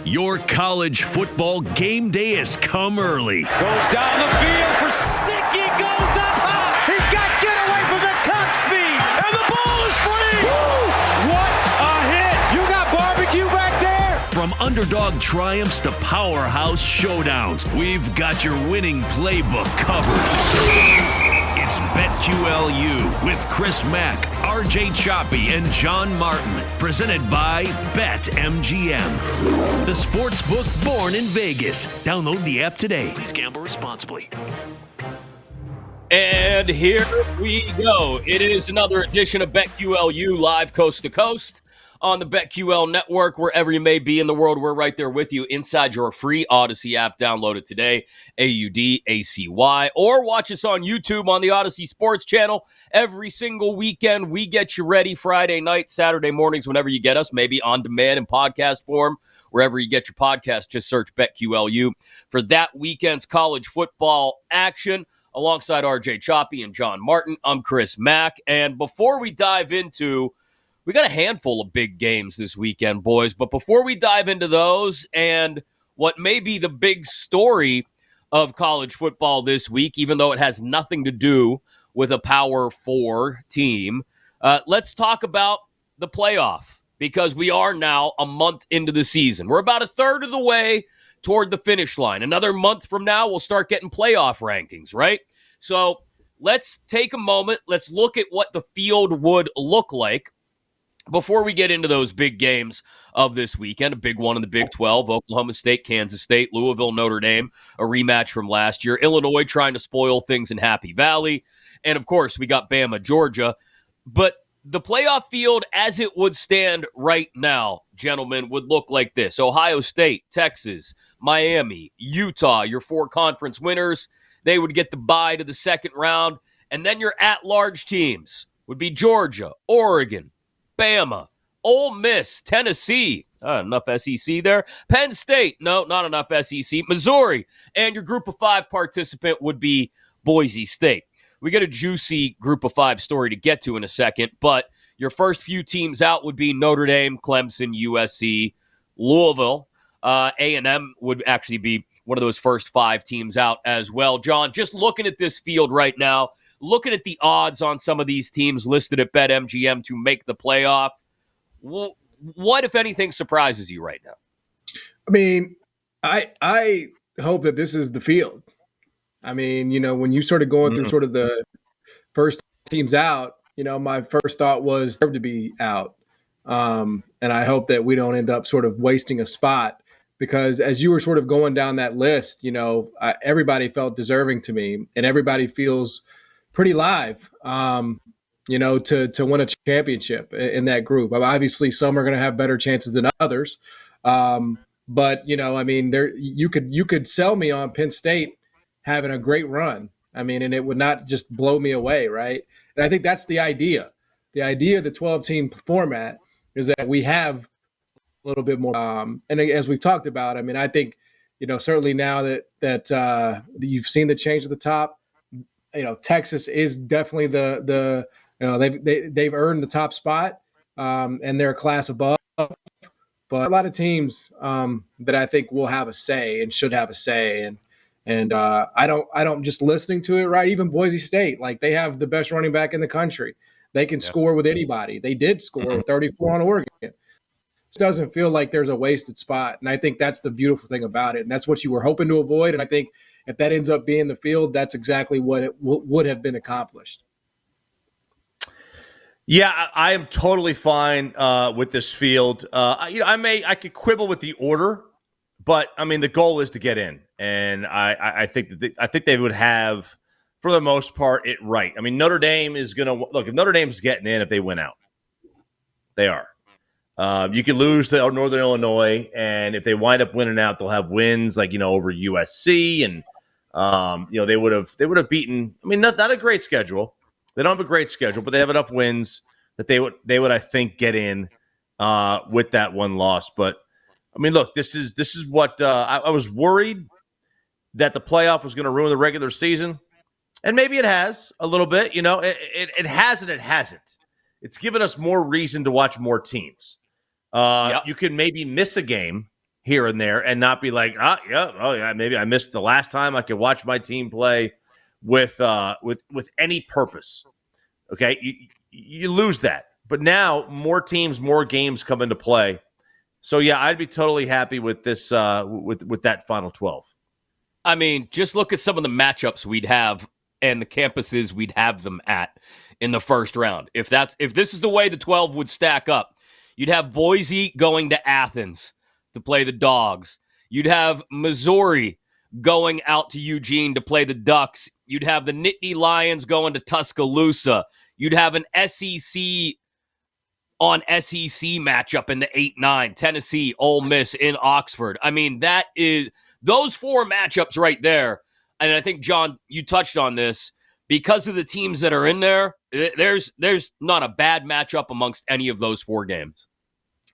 Your college football game day has come early. Goes down the field for Sicky, goes up high. He's got get away from the cop speed, and the ball is free. Woo! What a hit! You got barbecue back there. From underdog triumphs to powerhouse showdowns, we've got your winning playbook covered. It's BetQLU with Chris Mack, RJ Choppy, and John Martin. Presented by BetMGM. The sports book born in Vegas. Download the app today. Please gamble responsibly. And here we go. It is another edition of BetQLU live coast to coast on the BetQL network. Wherever you may be in the world, we're right there with you inside your free Odyssey app. Download it today, AUDACY, or watch us on YouTube on the Odyssey Sports channel. Every single weekend, we get you ready Friday night, Saturday mornings, whenever you get us, maybe on demand in podcast form. Wherever you get your podcast, just search BetQLU for that weekend's college football action. Alongside RJ Choppy and John Martin, I'm Chris Mack. And before we dive into, we got a handful of big games this weekend, boys. But before we dive into those and what may be the big story of college football this week, even though it has nothing to do with a Power 4 team, let's talk about the playoff, because we are now a month into the season. We're about a third of the way toward the finish line. Another month from now, we'll start getting playoff rankings, right? So let's take a moment. Let's look at what the field would look like before we get into those big games of this weekend. A big one in the Big 12, Oklahoma State, Kansas State, Louisville, Notre Dame, a rematch from last year. Illinois trying to spoil things in Happy Valley. And, of course, we got Bama, Georgia. But the playoff field as it would stand right now, gentlemen, would look like this. Ohio State, Texas, Miami, Utah, your four conference winners. They would get the bye to the second round. And then your at-large teams would be Georgia, Oregon, Bama, Ole Miss, Tennessee. Enough SEC there. Penn State. No, not enough SEC. Missouri. And your group of five participant would be Boise State. We got a juicy group of five story to get to in a second, but your first few teams out would be Notre Dame, Clemson, USC, Louisville. A&M would actually be one of those first five teams out as well. John, just looking at this field right now, looking at the odds on some of these teams listed at BetMGM to make the playoff, what, if anything, surprises you right now? I mean, I hope that this is the field. I mean, when you started going through sort of the first teams out, my first thought was to be out. And I hope that we don't end up sort of wasting a spot, because as you were sort of going down that list, everybody felt deserving to me, and everybody feels pretty live, to win a championship in that group. Obviously, some are going to have better chances than others. But, you could sell me on Penn State having a great run. I mean, and it would not just blow me away, right? And I think that's the idea. The idea of the 12-team format is that we have a little bit more. And as we've talked about, I mean, I think, certainly now that you've seen the change at the top, Texas is definitely they've earned the top spot, and they're a class above. But a lot of teams that I think will have a say and should have a say, and I don't just listening to it, right? Even Boise State, like, they have the best running back in the country. They can score with anybody. They did score 34 on Oregon. It doesn't feel like there's a wasted spot, and I think that's the beautiful thing about it, and that's what you were hoping to avoid. And I think if that ends up being the field, that's exactly what it would have been accomplished. Yeah, I am totally fine with this field. I could quibble with the order, but I mean, the goal is to get in, and I think that they would have, for the most part, it right. I mean, Notre Dame is going to look. If Notre Dame's getting in, if they win out, they are. You could lose to Northern Illinois, and if they wind up winning out, they'll have wins like over USC, and they would have beaten. I mean, not a great schedule. They don't have a great schedule, but they have enough wins that they would I think get in with that one loss. But I mean, look, this is what I was worried that the playoff was going to ruin the regular season, and maybe it has a little bit. It has and it hasn't. It's given us more reason to watch more teams. You can maybe miss a game here and there and not be like, maybe I missed the last time I could watch my team play with any purpose. Okay, you lose that. But now more teams, more games come into play. So yeah, I'd be totally happy with this with that final 12. I mean, just look at some of the matchups we'd have and the campuses we'd have them at in the first round. If this is the way the 12 would stack up, you'd have Boise going to Athens to play the Dogs. You'd have Missouri going out to Eugene to play the Ducks. You'd have the Nittany Lions going to Tuscaloosa. You'd have an SEC on SEC matchup in the 8-9, Tennessee, Ole Miss in Oxford. I mean, that is those four matchups right there. And I think, John, you touched on this. Because of the teams that are in there, there's not a bad matchup amongst any of those four games.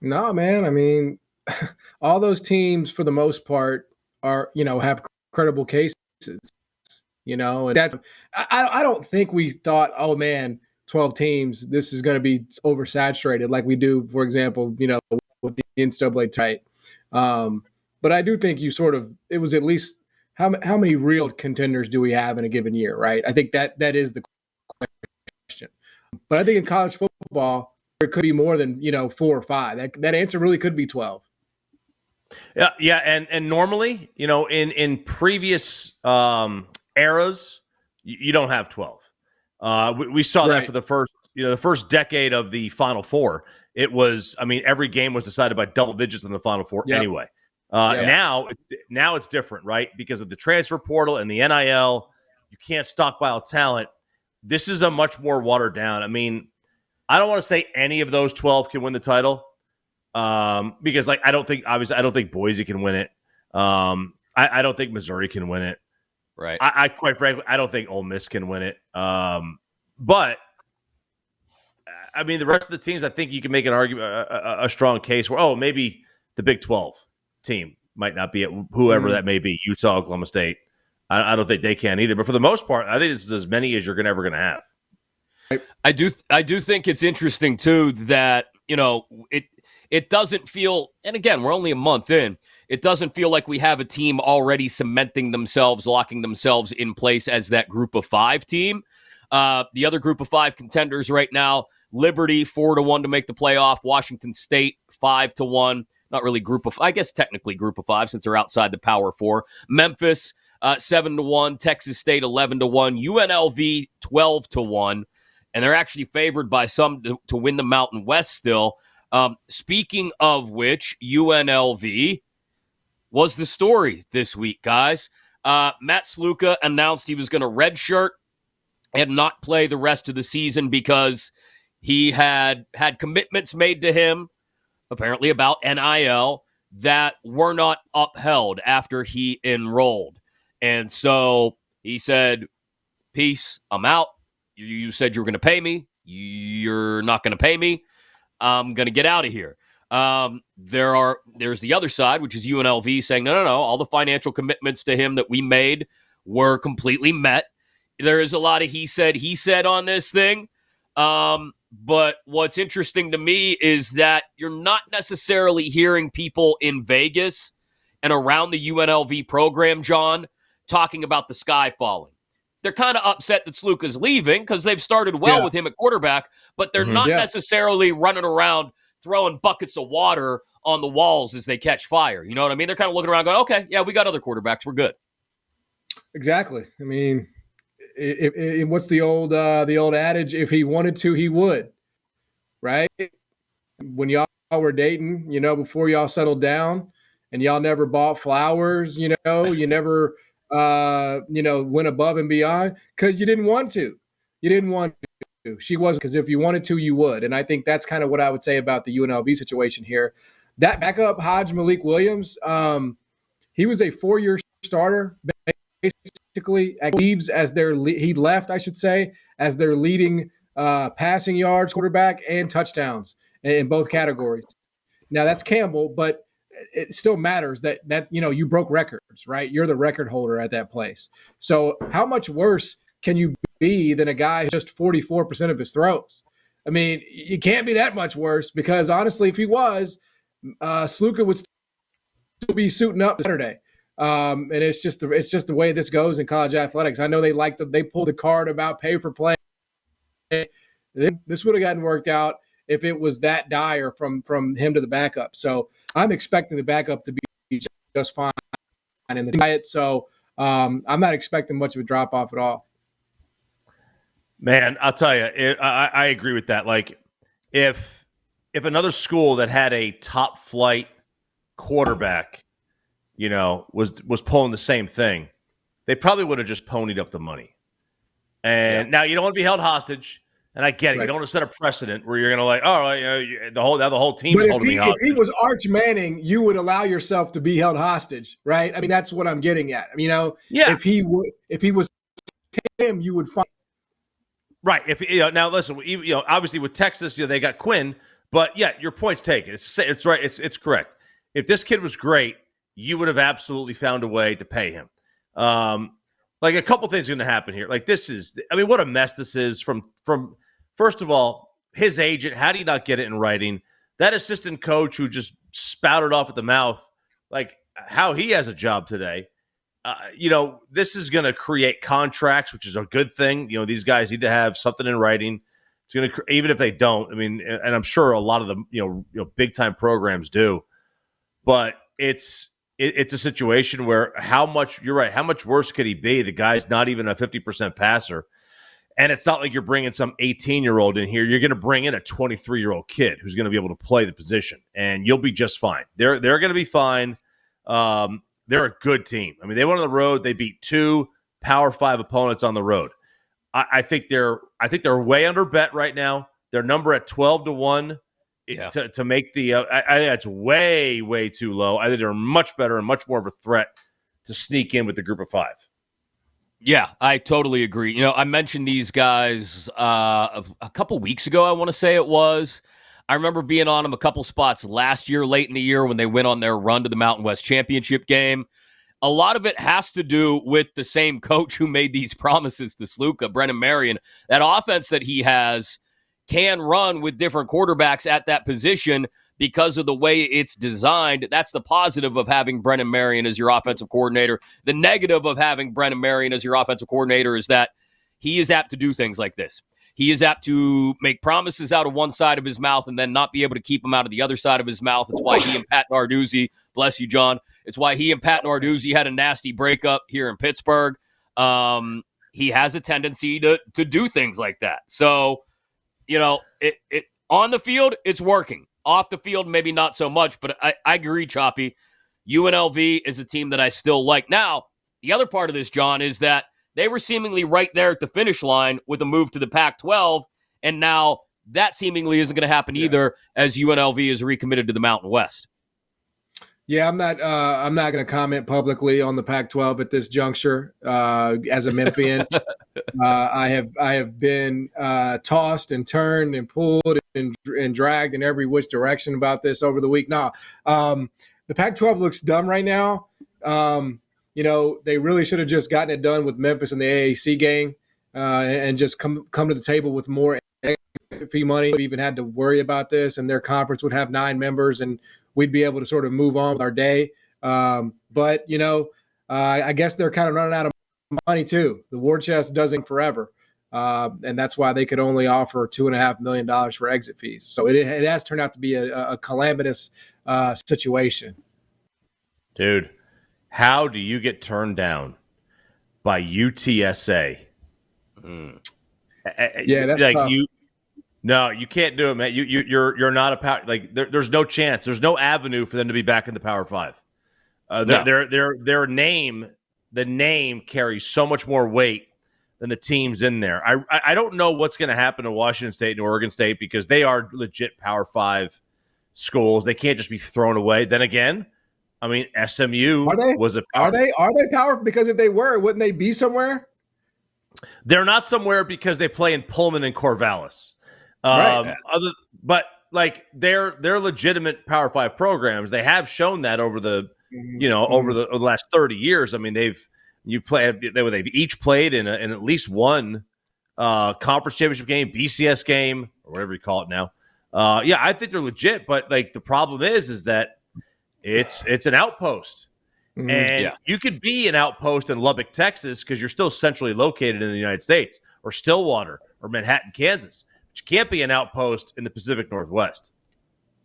No, man. I mean, all those teams, for the most part, are, have credible cases, and that's, I don't think we thought, oh man, 12 teams, this is going to be oversaturated like we do, for example, with the NCAA tight. But I do think it was at least how many real contenders do we have in a given year, right? I think that is the question. But I think in college football, there could be more than, 4 or 5. That answer really could be 12. Yeah, and normally, in previous eras, you don't have 12. We saw that for the first decade of the Final Four. It was, every game was decided by double digits in the Final Four anyway. Now it's different, right? Because of the transfer portal and the NIL, you can't stockpile talent. This is a much more watered down. I don't want to say any of those 12 can win the title. Because I don't think Boise can win it. I don't think Missouri can win it. Right. I quite frankly, I don't think Ole Miss can win it. But the rest of the teams, I think you can make an argument, a strong case where, maybe the Big 12 team might not be at whoever that may be, Utah, Oklahoma State. I don't think they can either. But for the most part, I think this is as many as you're ever going to have. I do think it's interesting too that it doesn't feel, and again, we're only a month in, it doesn't feel like we have a team already cementing themselves, locking themselves in place as that group of 5 team. The other group of 5 contenders right now, Liberty 4-1 to make the playoff, Washington State 5-1, not really I guess technically group of 5 since they're outside the Power 4. Memphis 7-1, Texas State 11-1, UNLV 12-1, and they're actually favored by some to win the Mountain West still. Speaking of which, UNLV was the story this week, guys. Matt Sluka announced he was going to redshirt and not play the rest of the season because he had commitments made to him, apparently about NIL, that were not upheld after he enrolled. And so he said, peace, I'm out. You said you were going to pay me. You're not going to pay me. I'm going to get out of here. There's the other side, which is UNLV saying, no. All the financial commitments to him that we made were completely met. There is a lot of he said on this thing. But what's interesting to me is that you're not necessarily hearing people in Vegas and around the UNLV program, John, talking about the sky falling. They're kind of upset that Sluka's leaving because they've started well with him at quarterback, but they're not necessarily running around throwing buckets of water on the walls as they catch fire. You know what I mean? They're kind of looking around going, okay, yeah, we got other quarterbacks. We're good. Exactly. What's the old adage? If he wanted to, he would, right? When y'all were dating, before y'all settled down and y'all never bought flowers, you never went above and beyond because you didn't want to. She wasn't, because if you wanted to, you would. And I think that's kind of what I would say about the UNLV situation here. That backup Hajj Malik Williams, he was a 4-year starter, basically at Leeds he left, I should say, as their leading passing yards quarterback and touchdowns in both categories. Now that's Campbell, but it still matters that you broke records, right? You're the record holder at that place. So how much worse can you be than a guy who just 44% of his throws? You can't be that much worse because honestly, if he was, Sluka would be suiting up Saturday. And it's just the way this goes in college athletics. I know they pulled the card about pay for play. This would have gotten worked out if it was that dire from him to the backup. So I'm expecting the backup to be just fine in the diet. So I'm not expecting much of a drop off at all. Man, I'll tell you, I agree with that. Like, if another school that had a top flight quarterback, was pulling the same thing, they probably would have just ponied up the money. And now you don't want to be held hostage, and I get it. Right. You don't want to set a precedent where you're going to the whole team's holding me hostage. If he was Arch Manning, you would allow yourself to be held hostage, right? I mean, that's what I'm getting at. If he was him, you would find. Right. Now listen, obviously with Texas, they got Quinn, but yeah, your point's taken. It's right. It's correct. If this kid was great, you would have absolutely found a way to pay him. Like, a couple things are going to happen here. Like, what a mess this is from first of all, his agent. How do you not get it in writing? That assistant coach who just spouted off at the mouth, like how he has a job today. This is going to create contracts, which is a good thing. These guys need to have something in writing. It's going to, even if they don't, and I'm sure a lot of the, big time programs do, but it's a situation where you're right. How much worse could he be? The guy's not even a 50% passer. And it's not like you're bringing some 18-year-old in here. You're going to bring in a 23-year-old kid who's going to be able to play the position, and you'll be just fine. They're going to be fine. They're a good team. They went on the road. They beat 2 Power 5 opponents on the road. I think they're way under bet right now. Their number at 12-1 to make the. I think that's way, way too low. I think they're much better and much more of a threat to sneak in with the group of 5. Yeah, I totally agree. I mentioned these guys a couple weeks ago, I want to say it was. I remember being on them a couple spots last year, late in the year, when they went on their run to the Mountain West Championship game. A lot of it has to do with the same coach who made these promises to Sluka, Brennan Marion. That offense that he has can run with different quarterbacks at that position because of the way it's designed. That's the positive of having Brennan Marion as your offensive coordinator. The negative of having Brennan Marion as your offensive coordinator is that he is apt to do things like this. He is apt to make promises out of one side of his mouth and then not be able to keep them out of the other side of his mouth. It's why he and Pat Narduzzi, bless you, John. It's why he and Pat Narduzzi had a nasty breakup here in Pittsburgh. He has a tendency to do things like that. So, it on the field, it's working. Off the field, maybe not so much, but I agree, Choppy. UNLV is a team that I still like. Now, the other part of this, John, is that they were seemingly right there at the finish line with a move to the Pac-12, and now that seemingly isn't going to happen either, as UNLV is recommitted to the Mountain West. Yeah, I'm not going to comment publicly on the Pac-12 at this juncture. As a Memphian, I have been tossed and turned and pulled and dragged in every which direction about this over the week. Now, the Pac-12 looks dumb right now. They really should have just gotten it done with Memphis in the AAC game and just come to the table with more fee money. We even had to worry about this, and their conference would have 9 members, and we'd be able to sort of move on with our day. But I guess they're kind of running out of money too. The war chest doesn't forever, and that's why they could only offer $2.5 million for exit fees. So it has turned out to be a calamitous situation. Dude, how do you get turned down by UTSA? Yeah, that's tough. No, you can't do it, man. You're not a power. Like there's no chance. There's no avenue for them to be back in the Power 5. Their name, the name carries so much more weight than the teams in there. I don't know what's going to happen to Washington State and Oregon State because they are legit Power 5 schools. They can't just be thrown away. Then again, SMU was a power. Are they power? Because if they were, wouldn't they be somewhere? They're not somewhere because they play in Pullman and Corvallis. Right. They're legitimate Power 5 programs. They have shown that over the last 30 years. They've each played in at least one conference championship game, BCS game, or whatever you call it now. I think they're legit, but the problem is that It's an outpost. And you could be an outpost in Lubbock, Texas, because you're still centrally located in the United States, or Stillwater, or Manhattan, Kansas. But you can't be an outpost in the Pacific Northwest.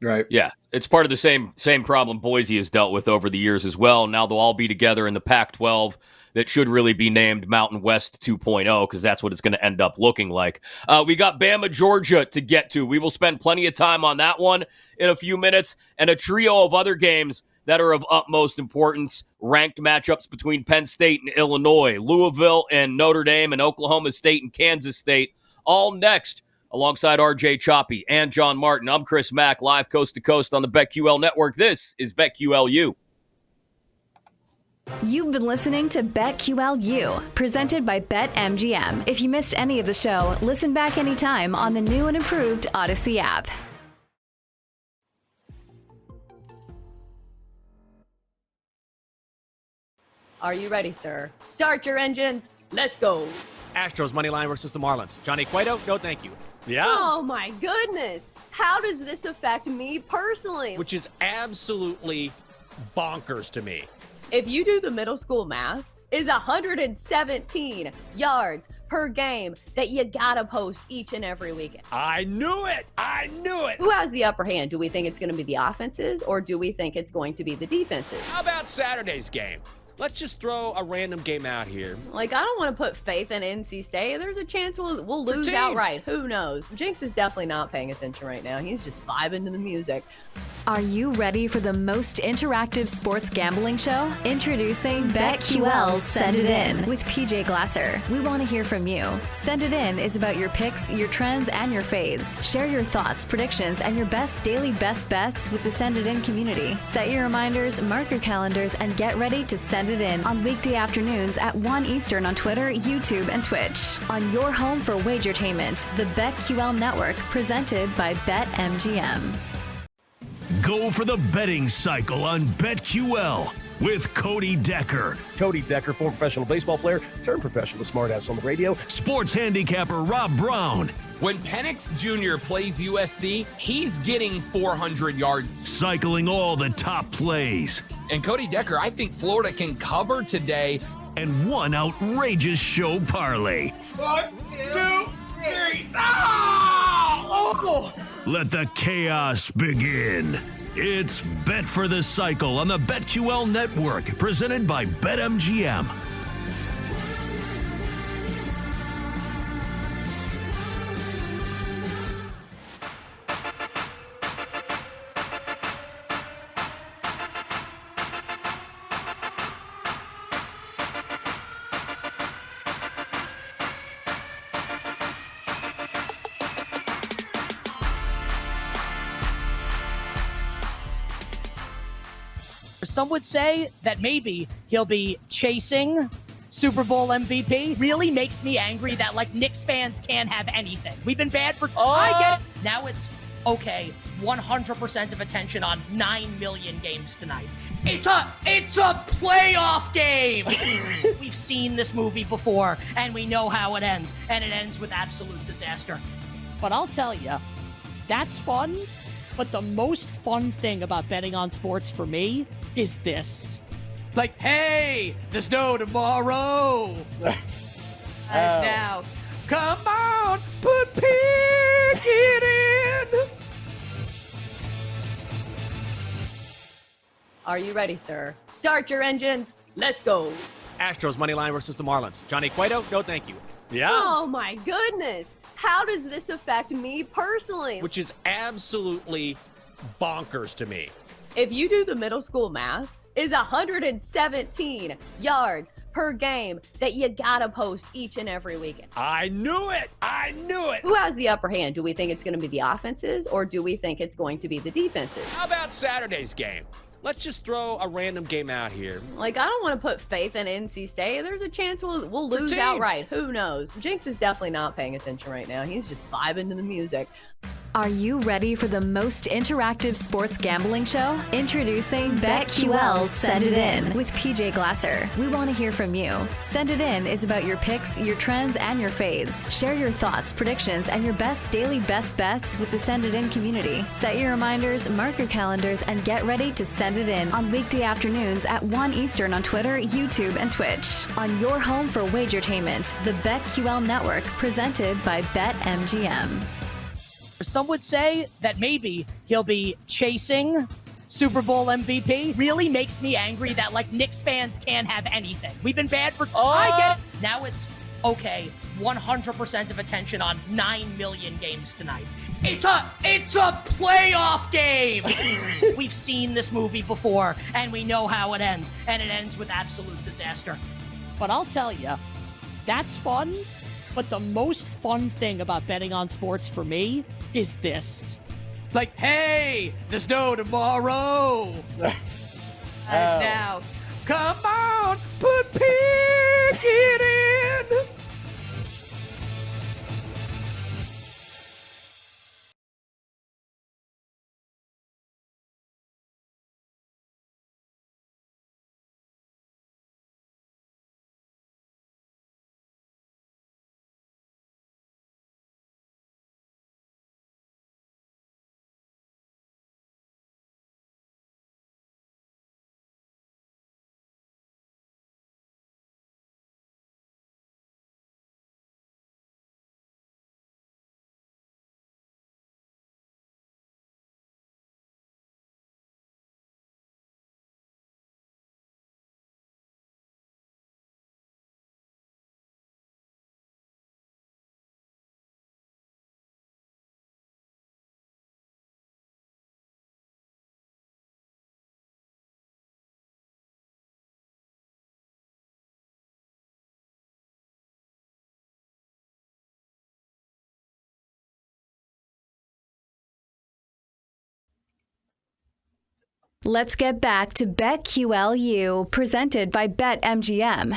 Right. Yeah, it's part of the same problem Boise has dealt with over the years as well. Now they'll all be together in the Pac-12 that should really be named Mountain West 2.0 because that's what it's going to end up looking like. We got Bama, Georgia to get to. We will spend plenty of time on that one in a few minutes, and a trio of other games that are of utmost importance, ranked matchups between Penn State and Illinois, Louisville and Notre Dame, and Oklahoma State and Kansas State, all next, alongside RJ Choppy and John Martin. I'm Chris Mack, live coast to coast on the BetQL Network. This is BetQLU. You've been listening to BetQLU, presented by BetMGM. If you missed any of the show, listen back anytime on the new and improved Odyssey app. Are you ready, sir? Start your engines. Let's go. Astros money line versus the Marlins. Johnny Cueto, no thank you. Yeah. Oh, my goodness. How does this affect me personally? Which is absolutely bonkers to me. If you do the middle school math, is 117 yards per game that you gotta post each and every weekend. I knew it. Who has the upper hand? Do we think it's going to be the offenses, or do we think it's going to be the defenses? How about Saturday's game? Let's just throw a random game out here. Like, I don't want to put faith in NC State. There's a chance we'll lose team. outright. Who knows? Jinx is definitely not paying attention right now. He's just vibing to the music. Are you ready for the most interactive sports gambling show? Introducing BetQL's Send It In with PJ Glasser. We want to hear from you. Send It In is about your picks, your trends, and your fades. Share your thoughts, predictions, and your best daily best bets with the Send It In community. Set your reminders, mark your calendars, and get ready to send it in on weekday afternoons at 1 Eastern on Twitter, YouTube, and Twitch. On your home for wagertainment, the BetQL Network, presented by BetMGM. Go for the betting cycle on BetQL with Cody Decker, Cody Decker, former professional baseball player, turned professional smartass on the radio. sports handicapper Rob Brown, When Penix Jr. plays USC, he's getting 400 yards. cycling all the top plays, And Cody Decker, I think Florida can cover today. and one outrageous show parlay. 1, 2, 3. Let the chaos begin. It's Bet for the Cycle on the BetQL Network, presented by BetMGM. Some would say that maybe he'll be chasing Super Bowl MVP. Really makes me angry that, like, Knicks fans can't have anything. We've been bad for... I get it. Now it's, okay, 100% of attention on 9 million games tonight. It's a playoff game. We've seen this movie before, and we know how it ends. And it ends with absolute disaster. But I'll tell you, that's fun. But the most fun thing about betting on sports for me is this. Like, hey, there's no tomorrow. And now, come on, put Pickett in. Are you ready, sir? Start your engines. Let's go. Astros money line versus the Marlins. Johnny Cueto, no thank you. Yeah. Oh, my goodness. How does this affect me personally? Which is absolutely bonkers to me. If you do the middle school math, is 117 yards per game that you gotta post each and every weekend. I knew it. Who has the upper hand? Do we think it's going to be the offenses, or do we think it's going to be the defenses? How about Saturday's game? Let's just throw a random game out here. Like, I don't want to put faith in NC State. There's a chance we'll lose team. outright. Who knows? Jinx is definitely not paying attention right now. He's just vibing to the music. Are you ready for the most interactive sports gambling show? Introducing BetQL's Send It In with PJ Glasser. We want to hear from you. Send It In is about your picks, your trends, and your fades. Share your thoughts, predictions, and your best daily best bets with the Send It In community. Set your reminders, mark your calendars, and get ready to send it in on weekday afternoons at 1 Eastern on Twitter, YouTube, and Twitch. On your home for wagertainment, the BetQL Network, presented by BetMGM. Some would say that maybe he'll be chasing Super Bowl MVP. Really makes me angry that, like, Knicks fans can't have anything. We've been bad for... I get it. Now it's, okay, 100% of attention on 9 million games tonight. It's a playoff game. We've seen this movie before, and we know how it ends. And it ends with absolute disaster. But I'll tell you, that's fun. But the most fun thing about betting on sports for me is this. Like, hey, there's no tomorrow. And now, come on, put Pickett in. Let's get back to BetQLU, presented by BetMGM.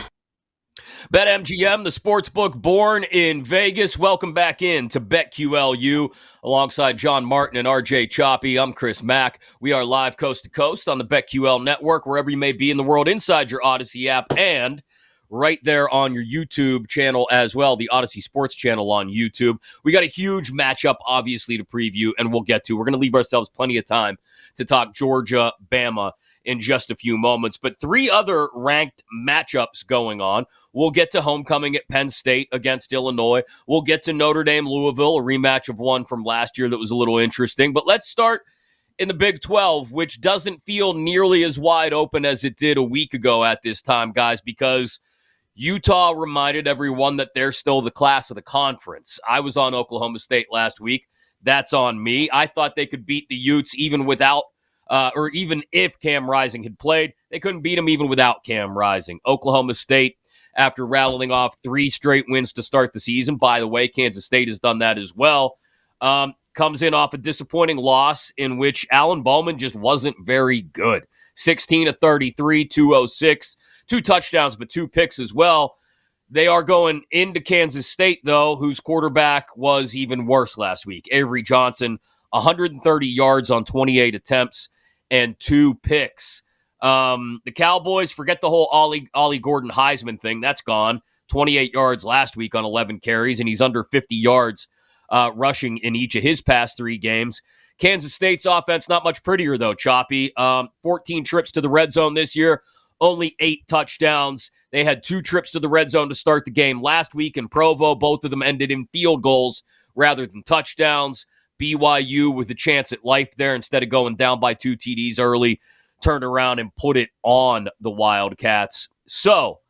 BetMGM, the sportsbook born in Vegas. Welcome back in to BetQLU alongside John Martin and RJ Choppy. I'm Chris Mack. We are live coast to coast on the BetQL network, wherever you may be in the world, inside your Odyssey app, and right there on your YouTube channel as well, the Odyssey Sports channel on YouTube. We got a huge matchup, obviously, to preview, and we'll get to. We're going to leave ourselves plenty of time to talk Georgia, Bama in just a few moments. But 3 other ranked matchups going on. We'll get to homecoming at Penn State against Illinois. We'll get to Notre Dame, Louisville, a rematch of one from last year that was a little interesting. But let's start in the Big 12, which doesn't feel nearly as wide open as it did a week ago at this time, guys, because Utah reminded everyone that they're still the class of the conference. I was on Oklahoma State last week. That's on me. I thought they could beat the Utes even without, or even if Cam Rising had played. They couldn't beat them even without Cam Rising. Oklahoma State, after rattling off 3 straight wins to start the season, by the way, Kansas State has done that as well, comes in off a disappointing loss in which Alan Bowman just wasn't very good. 16 of 33, 206, 2 touchdowns, but 2 picks as well. They are going into Kansas State, though, whose quarterback was even worse last week. Avery Johnson, 130 yards on 28 attempts and 2 picks. The Cowboys, forget the whole Ollie Gordon Heisman thing. That's gone. 28 yards last week on 11 carries, and he's under 50 yards rushing in each of his past 3 games. Kansas State's offense, not much prettier, though, Choppy. 14 trips to the red zone this year, only 8 touchdowns. They had 2 trips to the red zone to start the game last week in Provo. Both of them ended in field goals rather than touchdowns. BYU with a chance at life there instead of going down by 2 TDs early, turned around and put it on the Wildcats. So,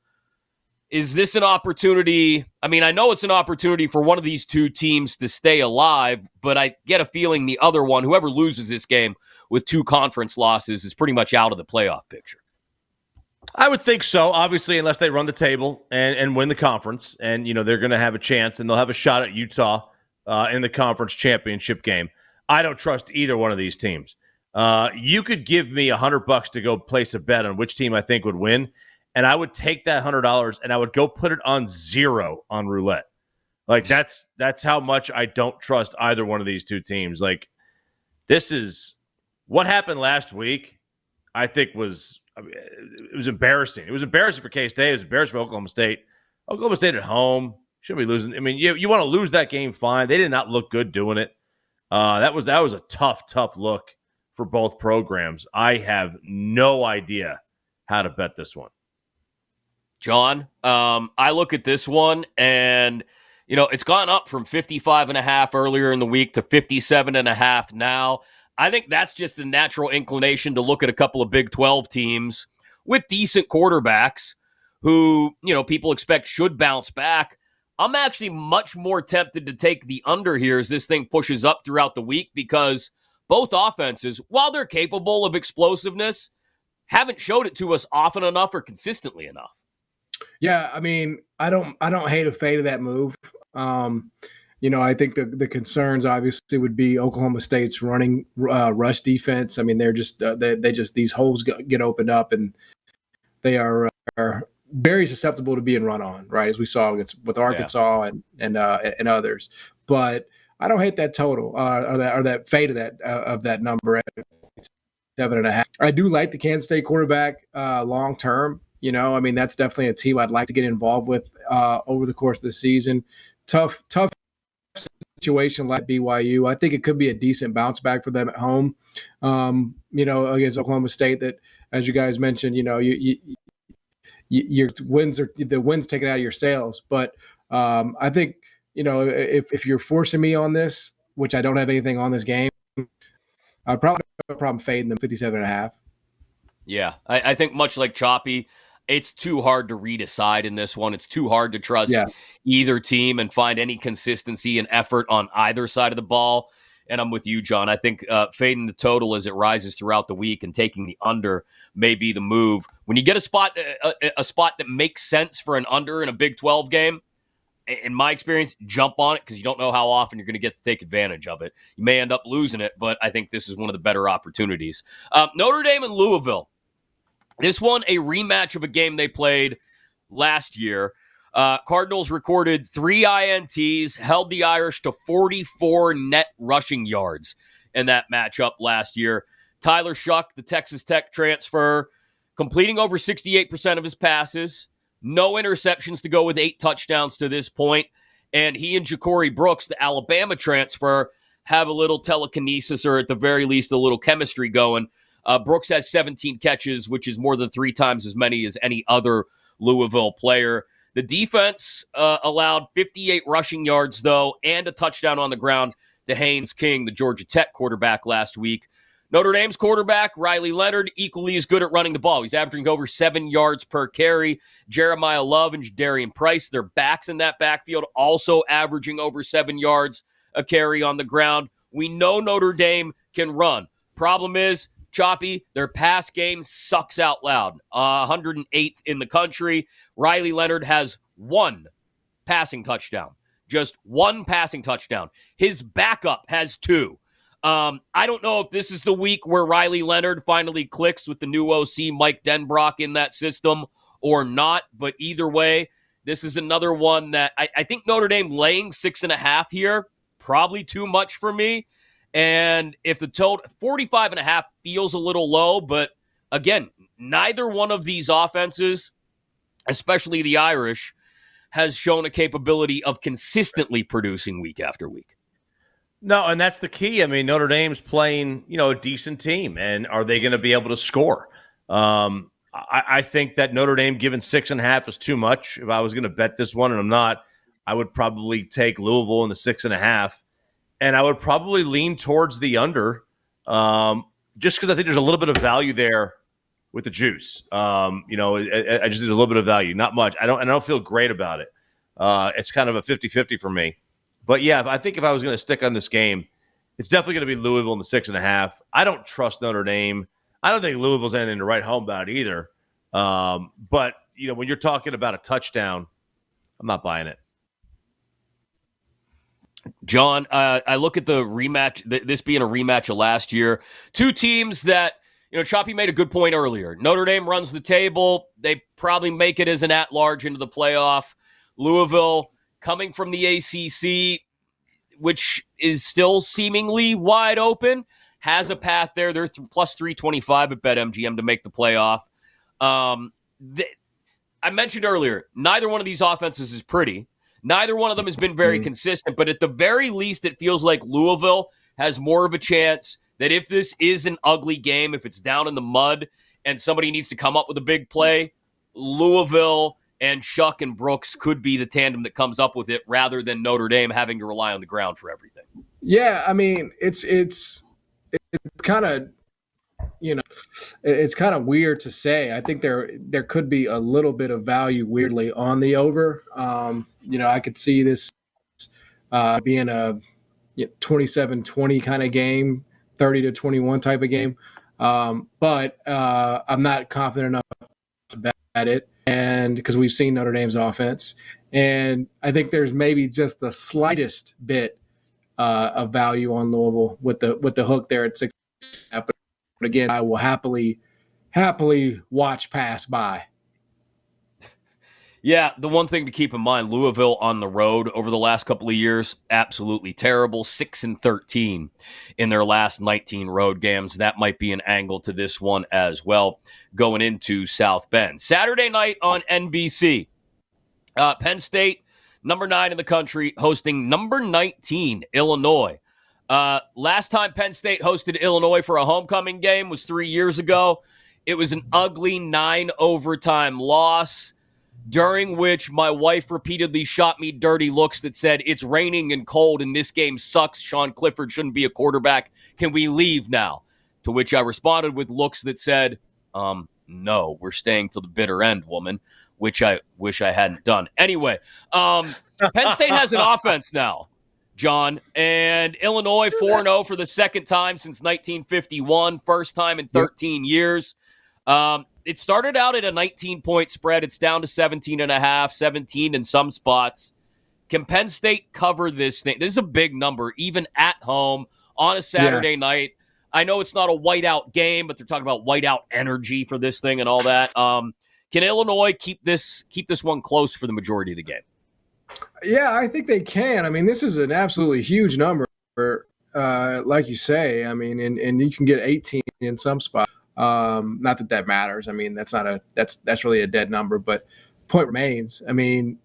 is this an opportunity? I mean, I know it's an opportunity for one of these 2 teams to stay alive, but I get a feeling the other one, whoever loses this game with 2 conference losses, is pretty much out of the playoff picture. I would think so, obviously, unless they run the table and win the conference. And, they're going to have a chance, and they'll have a shot at Utah in the conference championship game. I don't trust either one of these teams. You could give me $100 to go place a bet on which team I think would win, and I would take that $100 and I would go put it on 0 on roulette. Like that's how much I don't trust either one of these two teams. Like this is what happened last week. I think it was embarrassing. It was embarrassing for K-State. It was embarrassing for Oklahoma State. Oklahoma State at home shouldn't be losing. I mean, you want to lose that game, fine. They did not look good doing it. That was a tough look for both programs. I have no idea how to bet this one. John, I look at this one and, it's gone up from 55.5 earlier in the week to 57.5 now. I think that's just a natural inclination to look at a couple of Big 12 teams with decent quarterbacks who, people expect should bounce back. I'm actually much more tempted to take the under here as this thing pushes up throughout the week because both offenses, while they're capable of explosiveness, haven't showed it to us often enough or consistently enough. Yeah, I mean, I don't hate a fade of that move. I think the concerns obviously would be Oklahoma State's running rush defense. I mean, they're just they just these holes get opened up, and they are very susceptible to being run on, right? As we saw with Arkansas and others. But I don't hate that total or that fade of that number at 7.5. I do like the Kansas State quarterback long term. I mean, that's definitely a team I'd like to get involved with over the course of the season. Tough situation like BYU. I think it could be a decent bounce back for them at home. Against Oklahoma State. That, as you guys mentioned, your wins are the wins taken out of your sails. But I think if you're forcing me on this, which I don't have anything on this game, I'd probably have a problem fading them 57.5. Yeah, I think much like Choppy, it's too hard to read a side in this one. It's too hard to trust either team and find any consistency and effort on either side of the ball. And I'm with you, John. I think fading the total as it rises throughout the week and taking the under may be the move. When you get a spot that makes sense for an under in a Big 12 game, in my experience, jump on it because you don't know how often you're going to get to take advantage of it. You may end up losing it, but I think this is one of the better opportunities. Notre Dame and Louisville. This one, a rematch of a game they played last year. Cardinals recorded 3 INTs, held the Irish to 44 net rushing yards in that matchup last year. Tyler Shuck, the Texas Tech transfer, completing over 68% of his passes, no interceptions to go with 8 touchdowns to this point. And he and Ja'Cory Brooks, the Alabama transfer, have a little telekinesis or at the very least a little chemistry going. Brooks has 17 catches, which is more than 3 times as many as any other Louisville player. The defense allowed 58 rushing yards, though, and a touchdown on the ground to Haynes King, the Georgia Tech quarterback, last week. Notre Dame's quarterback, Riley Leonard, equally as good at running the ball. He's averaging over 7 yards per carry. Jeremiah Love and Jadarian Price, their backs in that backfield, also averaging over 7 yards a carry on the ground. We know Notre Dame can run. Problem is, Choppy, their pass game sucks out loud. 108th in the country. Riley Leonard has 1 passing touchdown. Just 1 passing touchdown. His backup has 2. I don't know if this is the week where Riley Leonard finally clicks with the new OC Mike Denbrock in that system or not, but either way, this is another one that I think Notre Dame laying 6.5 here, probably too much for me. And if the total 45.5 feels a little low, but again, neither one of these offenses, especially the Irish, has shown a capability of consistently producing week after week. No, and that's the key. I mean, Notre Dame's playing, a decent team, and are they going to be able to score? I think that Notre Dame given 6.5 is too much. If I was going to bet this one, and I'm not, I would probably take Louisville in the 6.5. And I would probably lean towards the under just because I think there's a little bit of value there with the juice. I just need a little bit of value, not much. I don't feel great about it. It's kind of a 50-50 for me. But, yeah, I think if I was going to stick on this game, it's definitely going to be Louisville in the 6.5. I don't trust Notre Dame. I don't think Louisville's anything to write home about either. But, when you're talking about a touchdown, I'm not buying it. John, I look at the rematch, this being a rematch of last year. 2 teams that, Choppy made a good point earlier. Notre Dame runs the table. They probably make it as an at-large into the playoff. Louisville coming from the ACC, which is still seemingly wide open, has a path there. They're plus 325 at BetMGM to make the playoff. I mentioned earlier, neither one of these offenses is pretty. Neither one of them has been very consistent, but at the very least, it feels like Louisville has more of a chance that if this is an ugly game, if it's down in the mud and somebody needs to come up with a big play, Louisville and Shuck and Brooks could be the tandem that comes up with it rather than Notre Dame having to rely on the ground for everything. Yeah, I mean, it's kind of, it's kind of weird to say. I think there could be a little bit of value weirdly on the over. I could see this being a 27-20 kind of game, 30-21 type of game. But I'm not confident enough to bet it, and because we've seen Notre Dame's offense, and I think there's maybe just the slightest bit of value on Louisville with the hook there at 6. But again, I will happily watch pass by. Yeah, the one thing to keep in mind, Louisville on the road over the last couple of years, absolutely terrible, 6-13 in their last 19 road games. That might be an angle to this one as well, going into South Bend. Saturday night on NBC, Penn State, number 9 in the country, hosting number 19, Illinois. Last time Penn State hosted Illinois for a homecoming game was 3 years ago. It was an ugly 9-overtime loss, during which my wife repeatedly shot me dirty looks that said, "It's raining and cold and this game sucks. Sean Clifford shouldn't be a quarterback. Can we leave now?" To which I responded with looks that said, "No, we're staying till the bitter end, woman," which I wish I hadn't done. Anyway, Penn State has an offense now, John, and Illinois 4-0 for the second time since 1951, first time in 13 years. It started out at a 19-point spread. It's down to 17.5, 17 in some spots. Can Penn State cover this thing? This is a big number, even at home on a Saturday night. I know it's not a whiteout game, but they're talking about whiteout energy for this thing and all that. Can Illinois keep this one close for the majority of the game? Yeah, I think they can. I mean, this is an absolutely huge number, like you say. I mean, and you can get 18 in some spots. Not that matters. I mean, that's really a dead number, but point remains. I mean,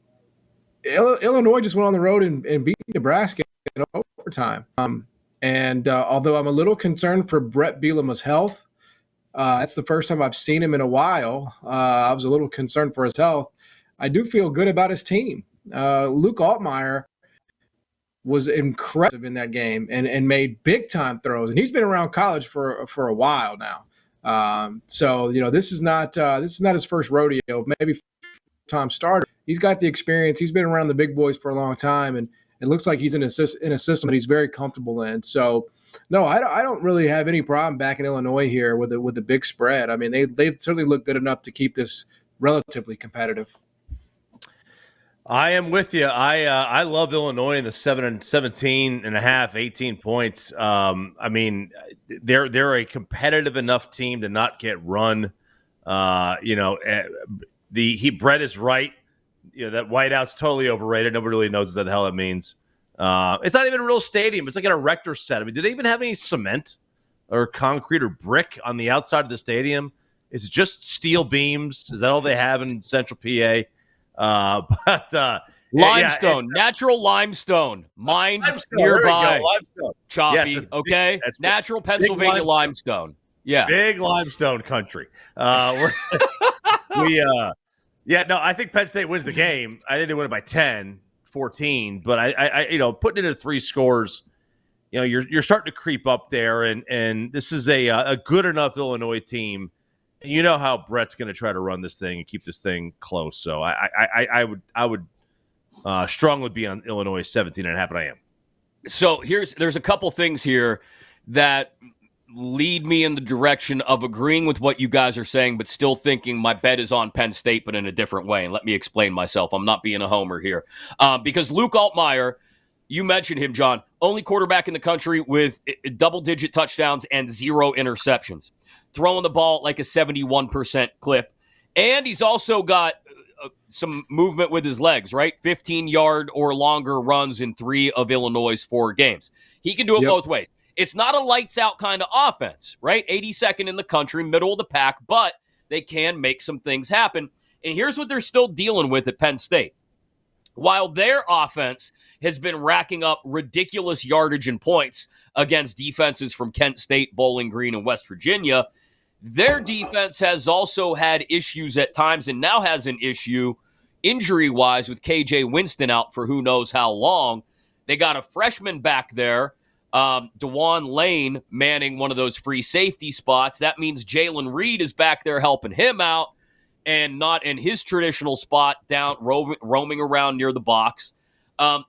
Illinois just went on the road and beat Nebraska in overtime. And although I'm a little concerned for Brett Bielema's health, that's the first time I've seen him in a while. I was a little concerned for his health. I do feel good about his team. Luke Altmaier was impressive in that game and made big time throws, and he's been around college for a while now. So this is not his first rodeo. Maybe time starter. He's got the experience. He's been around the big boys for a long time, and it looks like he's in a system that he's very comfortable in. So, no, I don't really have any problem backing Illinois here with the big spread. I mean, they certainly look good enough to keep this relatively competitive. I am with you. I love Illinois in the 17.5, 18 points. I mean, they're a competitive enough team to not get run. Brett is right. That whiteout's totally overrated. Nobody really knows what the hell it means. It's not even a real stadium. It's like an erector set. I mean, do they even have any cement or concrete or brick on the outside of the stadium? Is it just steel beams? Is that all they have in Central PA? Limestone, natural limestone, mined nearby. Limestone. Choppy, yes, okay? That's natural Pennsylvania limestone. Yeah. Big limestone country. I think Penn State wins the game. I think they win it by 10, 14, but I putting it at 3 scores, you're starting to creep up there, and this is a good enough Illinois team. You know how Brett's going to try to run this thing and keep this thing close. So I would strongly be on Illinois 17.5, and I am. So there's a couple things here that lead me in the direction of agreeing with what you guys are saying, but still thinking my bet is on Penn State, but in a different way. And let me explain myself. I'm not being a homer here. Because Luke Altmaier, you mentioned him, John, only quarterback in the country with double-digit touchdowns and 0 interceptions. Throwing the ball like a 71% clip. And he's also got some movement with his legs, right? 15-yard or longer runs in 3 of Illinois' 4 games. He can do it both ways. It's not a lights-out kind of offense, right? 82nd in the country, middle of the pack, but they can make some things happen. And here's what they're still dealing with at Penn State. While their offense has been racking up ridiculous yardage and points against defenses from Kent State, Bowling Green, and West Virginia, their defense has also had issues at times and now has an issue injury-wise with KJ Winston out for who knows how long. They got a freshman back there, DeJuan Lane, manning one of those free safety spots. That means Jalen Reed is back there helping him out and not in his traditional spot down roaming around near the box.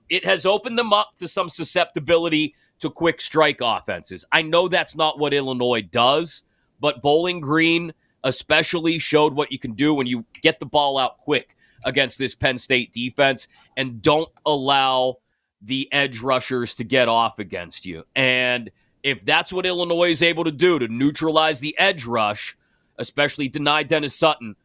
It has opened them up to some susceptibility to quick strike offenses. I know that's not what Illinois does, but Bowling Green especially showed what you can do when you get the ball out quick against this Penn State defense and don't allow the edge rushers to get off against you. And if that's what Illinois is able to do to neutralize the edge rush, especially deny Dennis Sutton,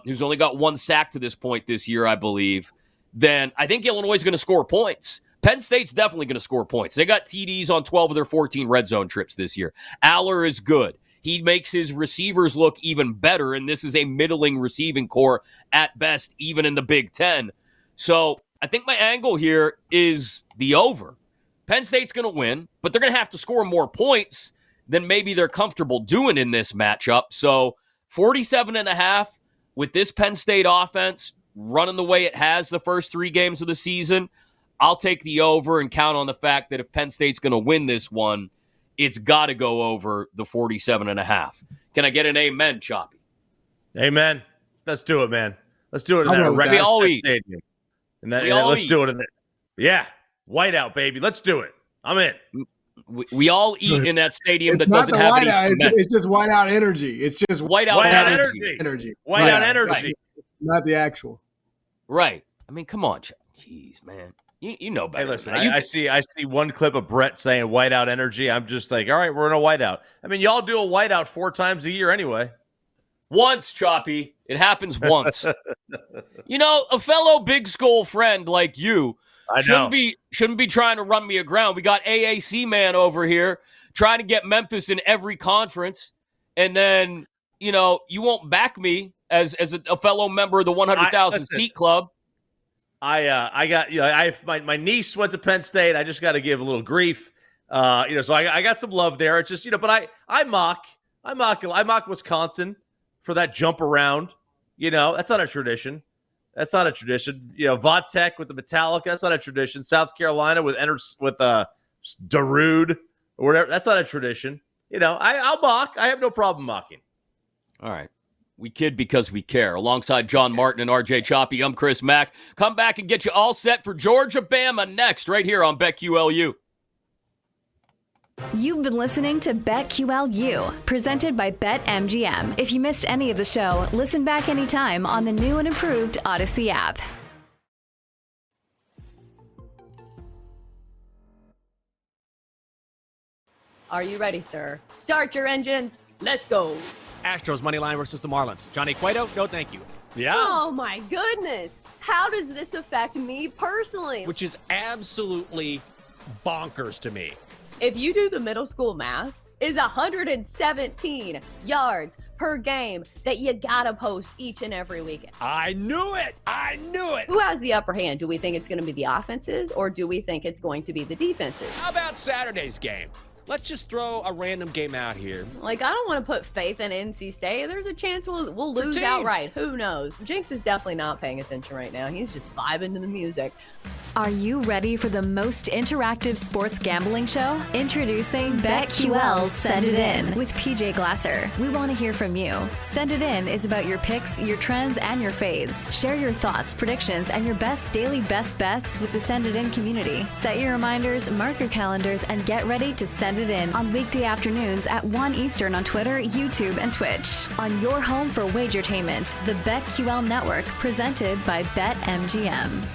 who's only got 1 sack to this point this year, I believe, then I think Illinois is going to score points. Penn State's definitely going to score points. They got TDs on 12 of their 14 red zone trips this year. Aller is good. He makes his receivers look even better, and this is a middling receiving core at best, even in the Big Ten. So I think my angle here is the over. Penn State's going to win, but they're going to have to score more points than maybe they're comfortable doing in this matchup. So 47.5 with this Penn State offense running the way it has the first 3 games of the season, I'll take the over and count on the fact that if Penn State's going to win this one, it's got to go over the 47.5. Can I get an amen, Choppy? Amen. Let's do it, man. Let's do it in that We all eat. Stadium. Let's do it in there. Yeah. Whiteout, baby. Let's do it. I'm in. We all eat in that stadium that not doesn't have any whiteout, cement. it's just whiteout energy. It's just whiteout energy. Whiteout energy. Not the actual. Right. I mean, come on. Jeez, man. You know better. Hey, listen, I see one clip of Brett saying whiteout energy. I'm just like, all right, we're in a whiteout. I mean, y'all do a whiteout 4 times a year anyway. Once, Choppy. It happens once. A fellow big school friend like you shouldn't be trying to run me aground. We got AAC man over here trying to get Memphis in every conference, and then you won't back me as a fellow member of the 100,000 seat club. I got my niece went to Penn State. I just got to give a little grief, so I got some love there. It's just but I mock Wisconsin for that jump around. That's not a tradition. Vodtech with the Metallica, that's not a tradition. South Carolina with Darude or whatever, that's not a tradition. I'll mock. I have no problem mocking. All right. We kid because we care. Alongside John Martin and RJ Choppy, I'm Chris Mack. Come back and get you all set for Georgia Bama next, right here on BetQLU. You've been listening to BetQLU, presented by BetMGM. If you missed any of the show, listen back anytime on the new and improved Odyssey app. Are you ready, sir? Start your engines. Let's go. Astros money line versus the Marlins. Johnny Cueto, no thank you. Yeah. Oh, my goodness. How does this affect me personally? Which is absolutely bonkers to me. If you do the middle school math, is 117 yards per game that you gotta post each and every weekend. I knew it. Who has the upper hand? Do we think it's going to be the offenses, or do we think it's going to be the defenses? How about Saturday's game? Let's just throw a random game out here. I don't want to put faith in NC State. There's a chance we'll lose outright. Who knows? Jinx is definitely not paying attention right now. He's just vibing to the music. Are you ready for the most interactive sports gambling show? Introducing BetQL's Send It In with PJ Glasser. We want to hear from you. Send It In is about your picks, your trends, and your fades. Share your thoughts, predictions, and your best daily best bets with the Send It In community. Set your reminders, mark your calendars, and get ready to send it in on weekday afternoons at 1 Eastern on Twitter, YouTube, and Twitch. On your home for wagertainment, the BetQL Network, presented by BetMGM.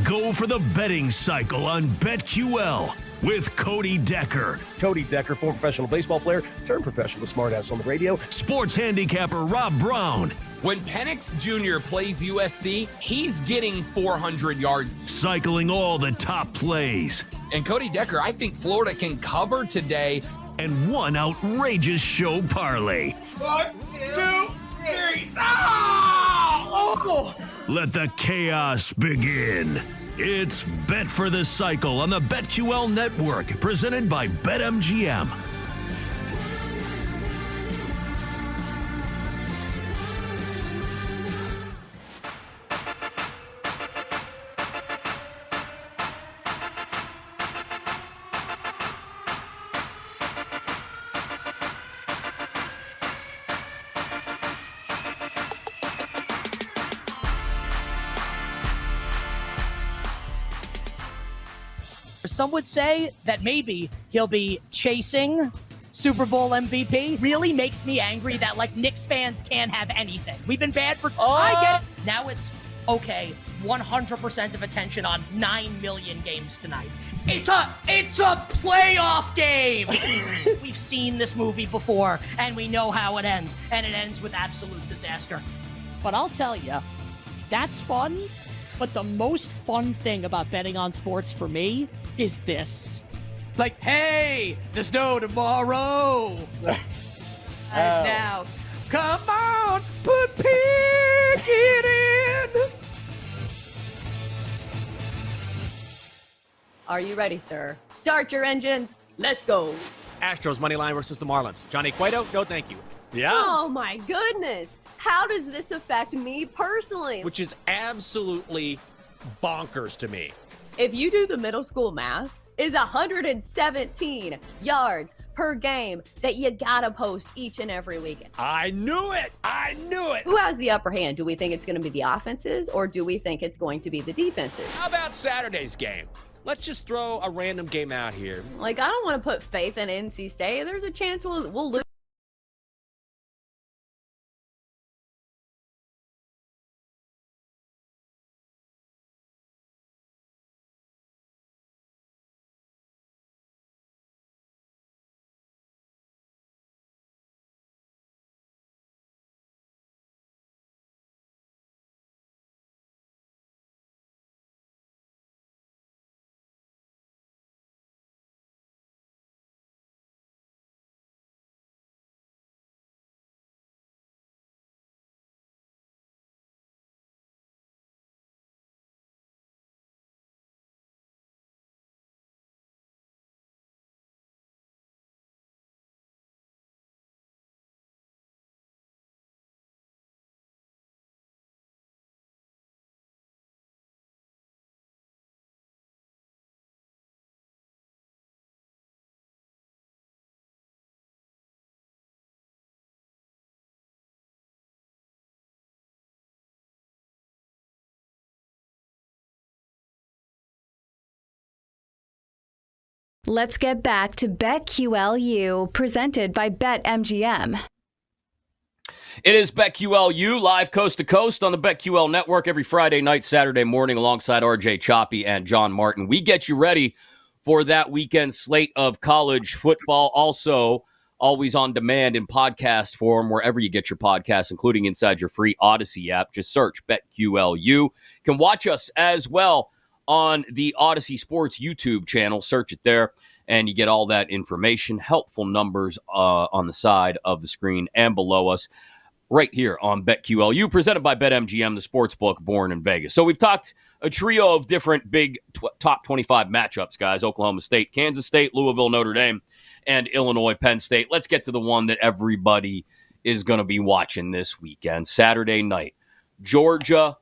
Go for the betting cycle on BetQL. with Cody Decker, Cody Decker, former professional baseball player, turned professional smartass on the radio. sports handicapper Rob Brown, When Penix Jr. plays USC, he's getting 400 yards. cycling all the top plays, And Cody Decker, I think Florida can cover today. and one outrageous show parlay. 1, 2, 3. Let the chaos begin. It's Bet for the Cycle on the BetQL Network, presented by BetMGM. Some would say that maybe he'll be chasing Super Bowl MVP. Really makes me angry that like Knicks fans can't have anything. We've been bad for. I get it. Now it's okay. 100% of attention on 9 million games tonight. It's a playoff game. We've seen this movie before, and we know how it ends, and it ends with absolute disaster. But I'll tell you, that's fun. But the most fun thing about betting on sports for me is this. Like, hey, there's no tomorrow. And now, come on, put Pickett in. Are you ready, sir? Start your engines. Let's go. Astros money line versus the Marlins. Johnny Cueto, no thank you. Yeah. Oh my goodness. How does this affect me personally? Which is absolutely bonkers to me. If you do the middle school math, is 117 yards per game that you gotta post each and every weekend. I knew it. Who has the upper hand? Do we think it's going to be the offenses, or do we think it's going to be the defenses? How about Saturday's game? Let's just throw a random game out here. Like, I don't want to put faith in NC State. There's a chance we'll lose. Let's get back to BetQLU, presented by BetMGM. It is BetQLU, live coast to coast on the BetQL Network every Friday night, Saturday morning, alongside RJ Choppy and John Martin. We get you ready for that weekend slate of college football. Also, always on demand in podcast form, wherever you get your podcasts, including inside your free Odyssey app. Just search BetQLU. You can watch us as well on the Odyssey Sports YouTube channel. Search it there, and you get all that information, helpful numbers on the side of the screen and below us, right here on BetQLU, presented by BetMGM, the sports book born in Vegas. So we've talked a trio of different big top 25 matchups, guys. Oklahoma State, Kansas State, Louisville, Notre Dame, and Illinois, Penn State. Let's get to the one that everybody is going to be watching this weekend, Saturday night. Georgia,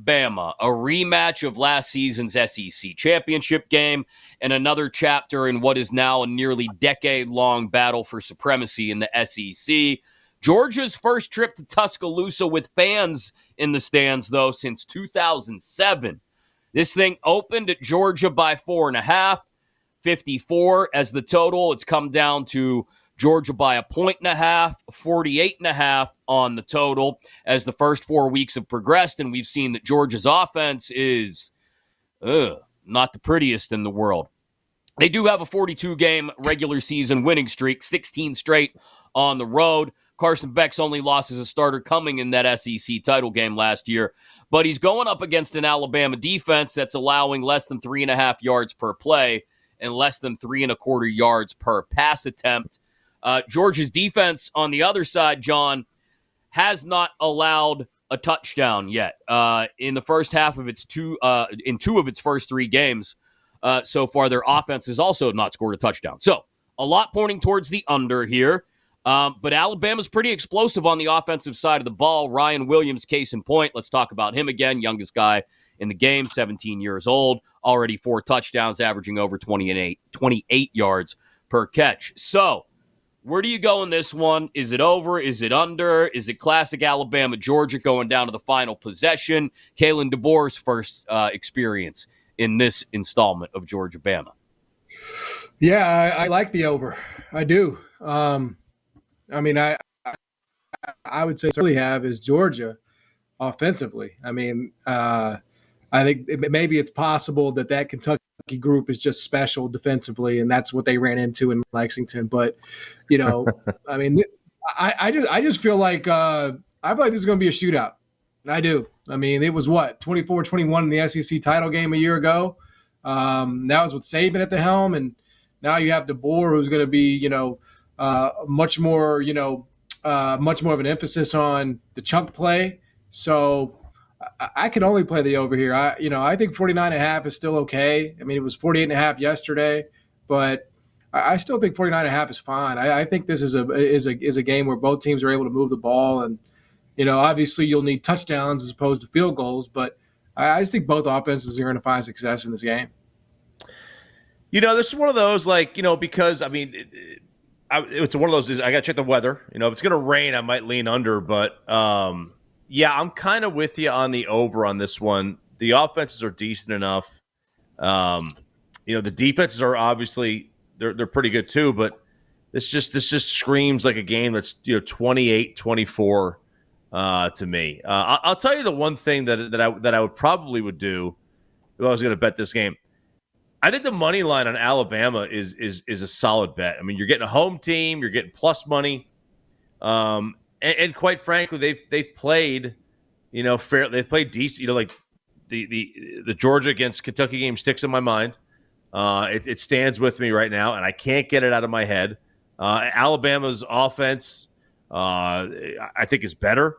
Bama, a rematch of last season's SEC championship game and another chapter in what is now a nearly decade-long battle for supremacy in the SEC. Georgia's first trip to Tuscaloosa with fans in the stands, though, since 2007. This thing opened at Georgia by 4.5, 54 as the total. It's come down to Georgia by 1.5, 48.5 on the total as the first 4 weeks have progressed, and we've seen that Georgia's offense is not the prettiest in the world. They do have a 42-game regular season winning streak, 16 straight on the road. Carson Beck's only loss as a starter coming in that SEC title game last year. But he's going up against an Alabama defense that's allowing less than 3.5 yards per play and less than 3.25 yards per pass attempt. Georgia's defense on the other side, John, has not allowed a touchdown yet. In the first half of in two of its first 3 games so far, their offense has also not scored a touchdown. So a lot pointing towards the under here. But Alabama's pretty explosive on the offensive side of the ball. Ryan Williams, case in point. Let's talk about him again. Youngest guy in the game, 17 years old, already 4 touchdowns, averaging over 28 yards per catch. So where do you go in this one? Is it over? Is it under? Is it classic Alabama, Georgia going down to the final possession? Kalen DeBoer's first experience in this installment of Georgia-Bama. Yeah, I like the over. I do. I mean, I would say really have is Georgia offensively. I mean, I think maybe it's possible that Kentucky group is just special defensively, and that's what they ran into in Lexington. But I mean, I just feel like I feel like this is going to be a shootout. I do. I mean, it was 24-21 in the SEC title game a year ago. That was with Saban at the helm, and now you have DeBoer, who's going to be much more of an emphasis on the chunk play. So I can only play the over here. I think 49.5 is still okay. I mean, it was 48.5 yesterday, but I still think 49.5 is fine. I think this is a game where both teams are able to move the ball, and obviously you'll need touchdowns as opposed to field goals, but I just think both offenses are going to find success in this game. This is one of those because I mean. It's one of those. I got to check the weather. If it's going to rain, I might lean under. But yeah, I'm kind of with you on the over on this one. The offenses are decent enough. The defenses are obviously they're pretty good too. But this just screams like a game that's 28-24 to me. I'll tell you the one thing that I would probably do if I was going to bet this game. I think the money line on Alabama is a solid bet. I mean, you're getting a home team, you're getting plus money, and quite frankly, they've played, fair. They've played decent. Like the Georgia against Kentucky game sticks in my mind. It stands with me right now, and I can't get it out of my head. Alabama's offense, I think, is better.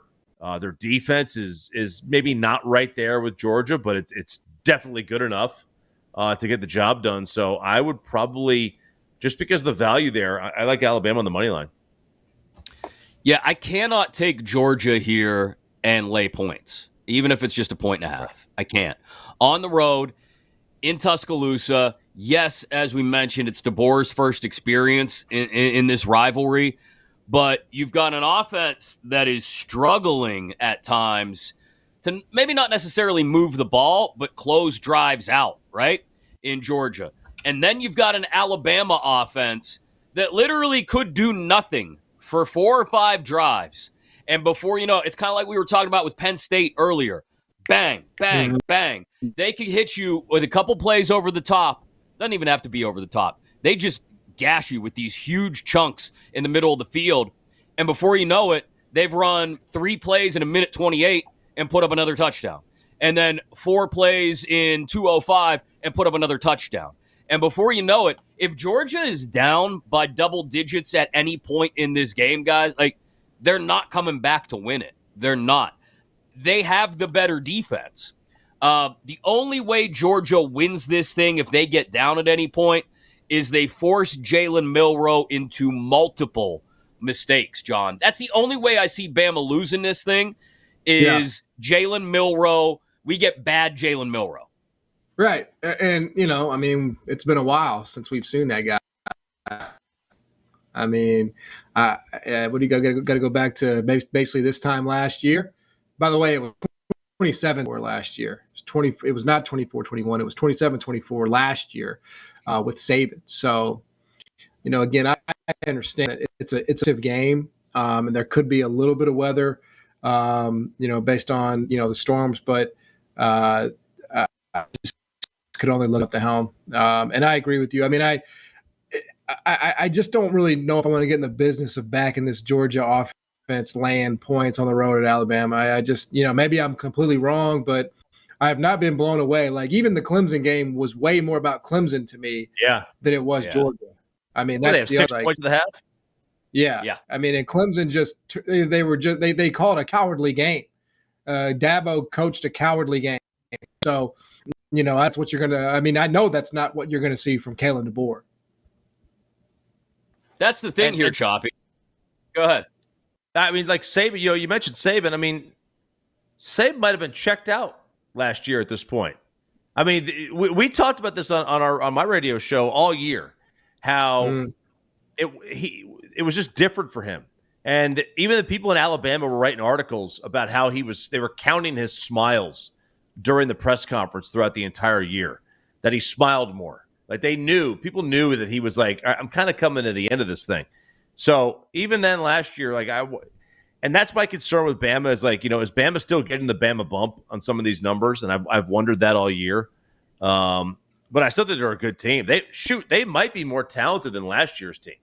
Their defense is maybe not right there with Georgia, but it's definitely good enough to get the job done. So I would probably, just because of the value there, I like Alabama on the money line. Yeah, I cannot take Georgia here and lay points, even if it's just a 1.5. I can't. On the road, in Tuscaloosa, yes, as we mentioned, it's DeBoer's first experience in this rivalry, but you've got an offense that is struggling at times to maybe not necessarily move the ball, but close drives out, right, in Georgia. And then you've got an Alabama offense that literally could do nothing for 4 or 5 drives. And before you know, it's kind of like we were talking about with Penn State earlier. Bang, bang, bang. They could hit you with a couple plays over the top. Doesn't even have to be over the top. They just gash you with these huge chunks in the middle of the field. And before you know it, they've run 3 plays in 1:28 and put up another touchdown. And then 4 plays in 2:05 and put up another touchdown. And before you know it, if Georgia is down by double digits at any point in this game, guys, they're not coming back to win it. They're not. They have the better defense. The only way Georgia wins this thing, if they get down at any point, is they force Jalen Milroe into multiple mistakes, John. That's the only way I see Bama losing this thing is Jalen Milroe. We get bad Jalen Milroe. Right. And, I mean, it's been a while since we've seen that guy. I mean, what do you got to go back to basically this time last year? By the way, it was 27 for last year. It was not 24-21. It was 27-24 last year with Saban. So, again, I understand that it's a game, and there could be a little bit of weather, based on the storms, but just could only look at the helm. And I agree with you. I mean, I just don't really know if I want to get in the business of backing this Georgia offense laying points on the road at Alabama. I just, maybe I'm completely wrong, but I have not been blown away. Like, even the Clemson game was way more about Clemson to me than it was Georgia. I mean, that's they have 6 points at the half. Yeah. I mean, and Clemson they called a cowardly game. Dabo coached a cowardly game. So, that's what you're going to – I mean, I know that's not what you're going to see from Kalen DeBoer. That's the thing here, Choppy. Go ahead. I mean, like Saban, you mentioned Saban. I mean, Saban might have been checked out last year at this point. I mean, we talked about this on my radio show all year, how it was just different for him. And even the people in Alabama were writing articles about how they were counting his smiles during the press conference throughout the entire year, that he smiled more. Like people knew that he was like, I'm kind of coming to the end of this thing. So even then last year, and that's my concern with Bama is like, is Bama still getting the Bama bump on some of these numbers? And I've wondered that all year. But I still think they're a good team. They might be more talented than last year's team.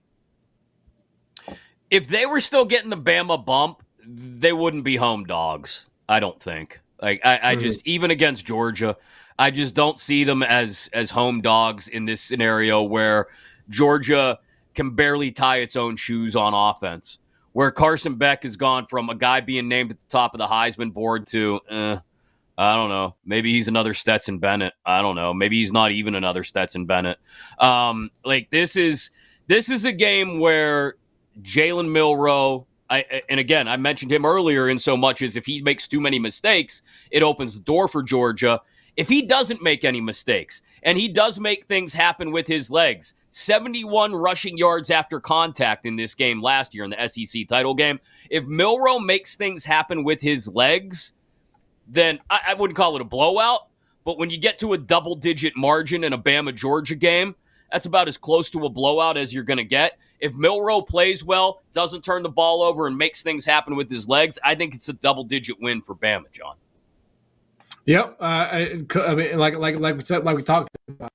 If they were still getting the Bama bump, they wouldn't be home dogs, I don't think. Like I just, even against Georgia, I just don't see them as home dogs in this scenario where Georgia can barely tie its own shoes on offense, where Carson Beck has gone from a guy being named at the top of the Heisman board to, I don't know, maybe he's another Stetson Bennett. I don't know. Maybe he's not even another Stetson Bennett. This is a game where Jalen Milroe, and again, I mentioned him earlier in so much as if he makes too many mistakes, it opens the door for Georgia. If he doesn't make any mistakes, and he does make things happen with his legs, 71 rushing yards after contact in this game last year in the SEC title game. If Milroe makes things happen with his legs, then I wouldn't call it a blowout, but when you get to a double-digit margin in a Bama-Georgia game, that's about as close to a blowout as you're going to get. If Milroe plays well, doesn't turn the ball over, and makes things happen with his legs, I think it's a double-digit win for Bama, John. Yep. I mean, like we said, like we talked about.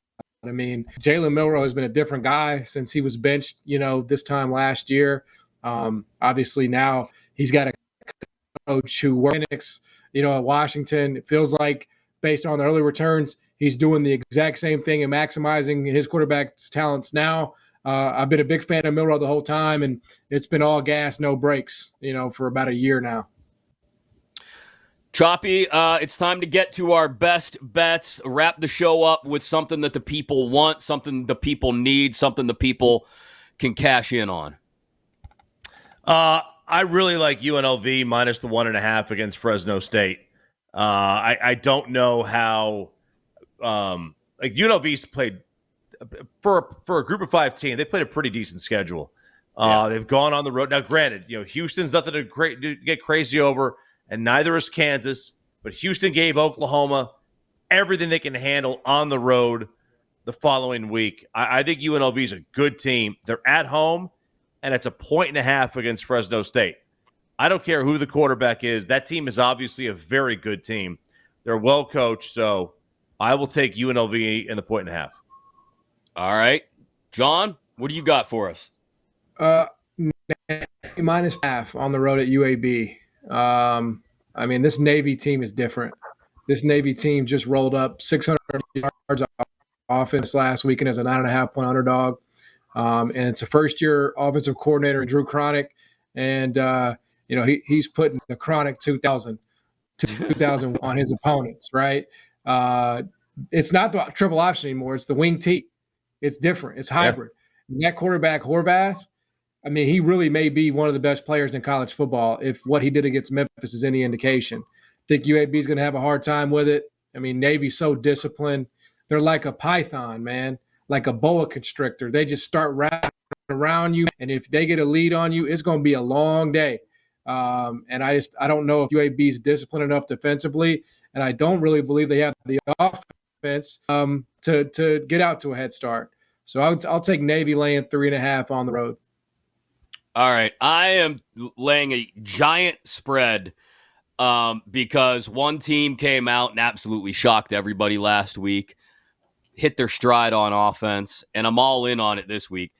I mean, Jalen Milroe has been a different guy since he was benched, this time last year. Obviously now he's got a coach who works, at Washington. It feels like, based on the early returns, he's doing the exact same thing and maximizing his quarterback's talents now. I've been a big fan of Milroe the whole time, and it's been all gas, no brakes, for about a year now. Choppy, it's time to get to our best bets. Wrap the show up with something that the people want, something the people need, something the people can cash in on. I really like UNLV minus the 1.5 against Fresno State. I don't know how UNLV's played for a group of 5 team. They played a pretty decent schedule. They've gone on the road. Now, granted, Houston's nothing to get crazy over, and neither is Kansas. But Houston gave Oklahoma everything they can handle on the road the following week. I think UNLV is a good team. They're at home, and it's a 1.5 against Fresno State. I don't care who the quarterback is. That team is obviously a very good team. They're well coached, so I will take UNLV in the 1.5. All right. John, what do you got for us? Minus half on the road at UAB. I mean, this Navy team is different. This Navy team just rolled up 600 yards offense last weekend as a 9.5-point underdog. And it's a first-year offensive coordinator, Drew Cronick. And, he's putting the Cronick 2000 on his opponents, right? It's not the triple option anymore. It's the wing T. It's different. It's hybrid. Yeah. That quarterback, Horvath, I mean, he really may be one of the best players in college football if what he did against Memphis is any indication. I think UAB is going to have a hard time with it. I mean, Navy's so disciplined. They're like a python, man, like a boa constrictor. They just start wrapping around you, and if they get a lead on you, it's going to be a long day. And I don't know if UAB is disciplined enough defensively, and I don't really believe they have the offense to get out to a head start. So I'll take Navy laying 3.5 on the road. All right. I am laying a giant spread because one team came out and absolutely shocked everybody last week. hit their stride on offense, and I'm all in on it this week.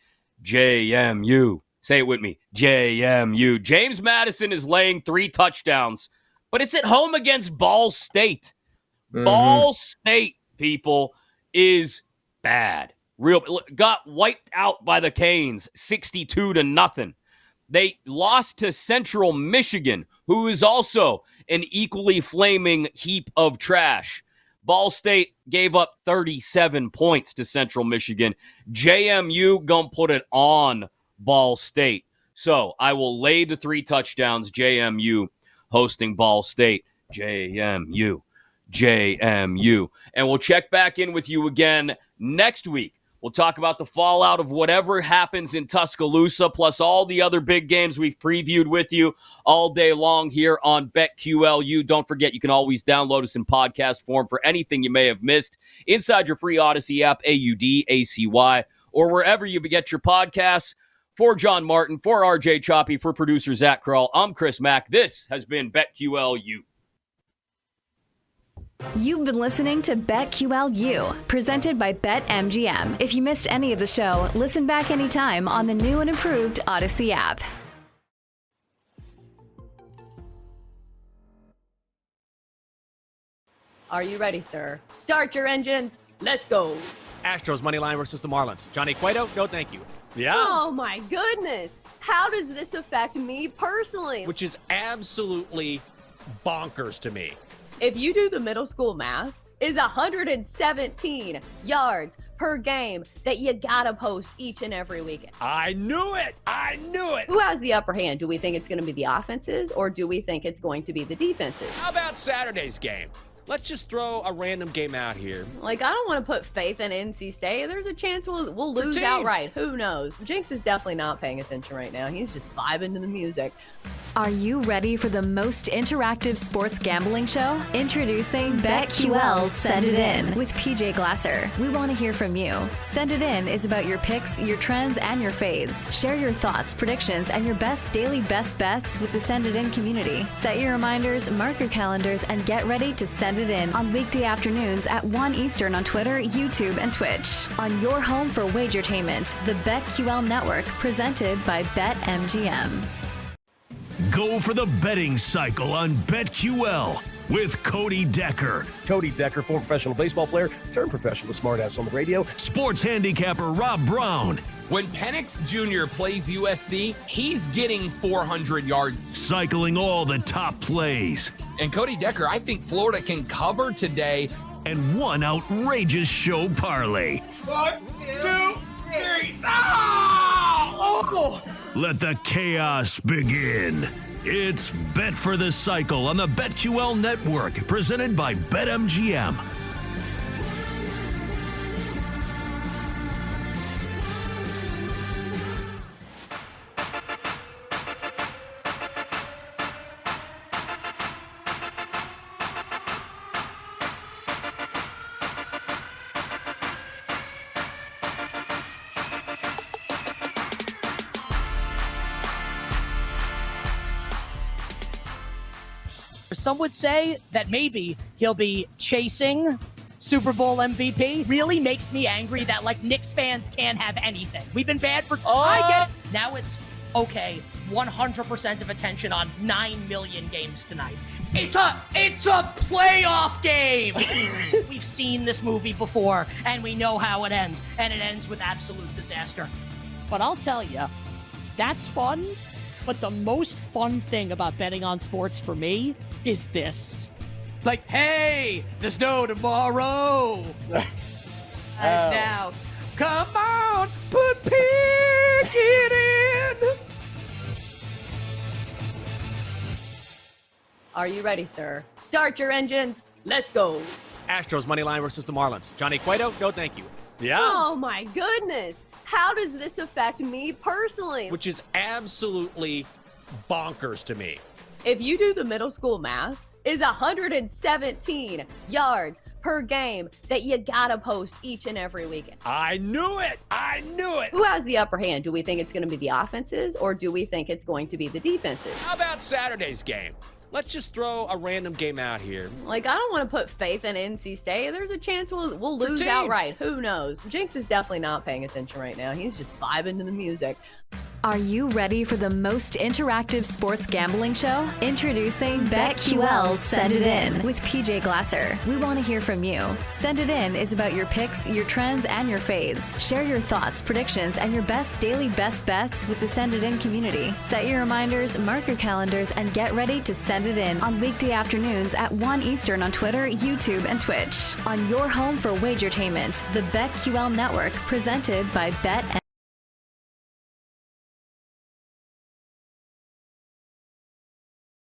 JMU. Say it with me. JMU. James Madison is laying 3 touchdowns, but it's at home against Ball State. Ball State, people, is bad. Got wiped out by the Canes, 62-0. They lost to Central Michigan, who is also an equally flaming heap of trash. Ball State gave up 37 points to Central Michigan. JMU gonna put it on Ball State. So I will lay the 3 touchdowns. JMU hosting Ball State. JMU. JMU. And we'll check back in with you again next week. We'll talk about the fallout of whatever happens in Tuscaloosa, plus all the other big games we've previewed with you all day long here on BetQLU. Don't forget, you can always download us in podcast form for anything you may have missed inside your free Odyssey app, AUDACY, or wherever you get your podcasts. For John Martin, for RJ Choppy, for producer Zach Kroll, I'm Chris Mack. This has been BetQLU. You've been listening to BetQLU, presented by BetMGM. If you missed any of the show, listen back anytime on the new and improved Odyssey app. Are you ready, sir? Start your engines. Let's go. Astros money line versus the Marlins. Johnny Cueto, no thank you. Yeah. Oh, my goodness. How does this affect me personally? Which is absolutely bonkers to me. If you do the middle school math, is 117 yards per game that you gotta post each and every weekend. I knew it. Who has the upper hand? Do we think it's going to be the offenses, or do we think it's going to be the defenses? How about Saturday's game? Let's just throw a random game out here. Like, I don't want to put faith in NC State. There's a chance we'll lose outright. Who knows? Jinx is definitely not paying attention right now. He's just vibing to the music. Are you ready for the most interactive sports gambling show? Introducing BetQL's Send It In with PJ Glasser. We want to hear from you. Send It In is about your picks, your trends, and your fades. Share your thoughts, predictions, and your best daily best bets with the Send It In community. Set your reminders, mark your calendars, and get ready to send it in on weekday afternoons at 1 Eastern on Twitter, YouTube, and Twitch. On your home for wagertainment, the BetQL Network, presented by BetMGM. Go for the betting cycle on BetQL with Cody Decker. Cody Decker, former professional baseball player, turned professional smartass on the radio. Sports handicapper Rob Brown. When Penix Jr. plays USC, he's getting 400 yards. Cycling all the top plays. And Cody Decker, I think Florida can cover today. And one outrageous show parlay. 1, 2, 3. Oh! Let the chaos begin. It's Bet for the Cycle on the BetQL Network, presented by BetMGM. Some would say that maybe he'll be chasing Super Bowl MVP. Really makes me angry that, like, Knicks fans can't have anything. We've been bad for... I get it. Now it's, okay, 100% of attention on 9 million games tonight. It's a playoff game. We've seen this movie before, and we know how it ends. And it ends with absolute disaster. But I'll tell you, that's fun. But the most fun thing about betting on sports for me is this. Like, hey, there's no tomorrow. And now, come on, put Pickett in. Are you ready, sir? Start your engines. Let's go. Astros money line versus the Marlins. Johnny Cueto, no thank you. Yeah. Oh, my goodness. How does this affect me personally? Which is absolutely bonkers to me. If you do the middle school math, is 117 yards per game that you gotta post each and every weekend. I knew it. Who has the upper hand? Do we think it's going to be the offenses, or do we think it's going to be the defenses? How about Saturday's game? Let's just throw a random game out here. Like, I don't want to put faith in NC State. There's a chance we'll lose outright. Who knows? Jinx is definitely not paying attention right now. He's just vibing to the music. Are you ready for the most interactive sports gambling show? Introducing BetQL's Send It In with PJ Glasser. We want to hear from you. Send It In is about your picks, your trends, and your fades. Share your thoughts, predictions, and your best daily best bets with the Send It In community. Set your reminders, mark your calendars, and get ready to send it in on weekday afternoons at 1 Eastern on Twitter, YouTube, and Twitch. On your home for wagertainment, the BetQL Network, presented by Bet.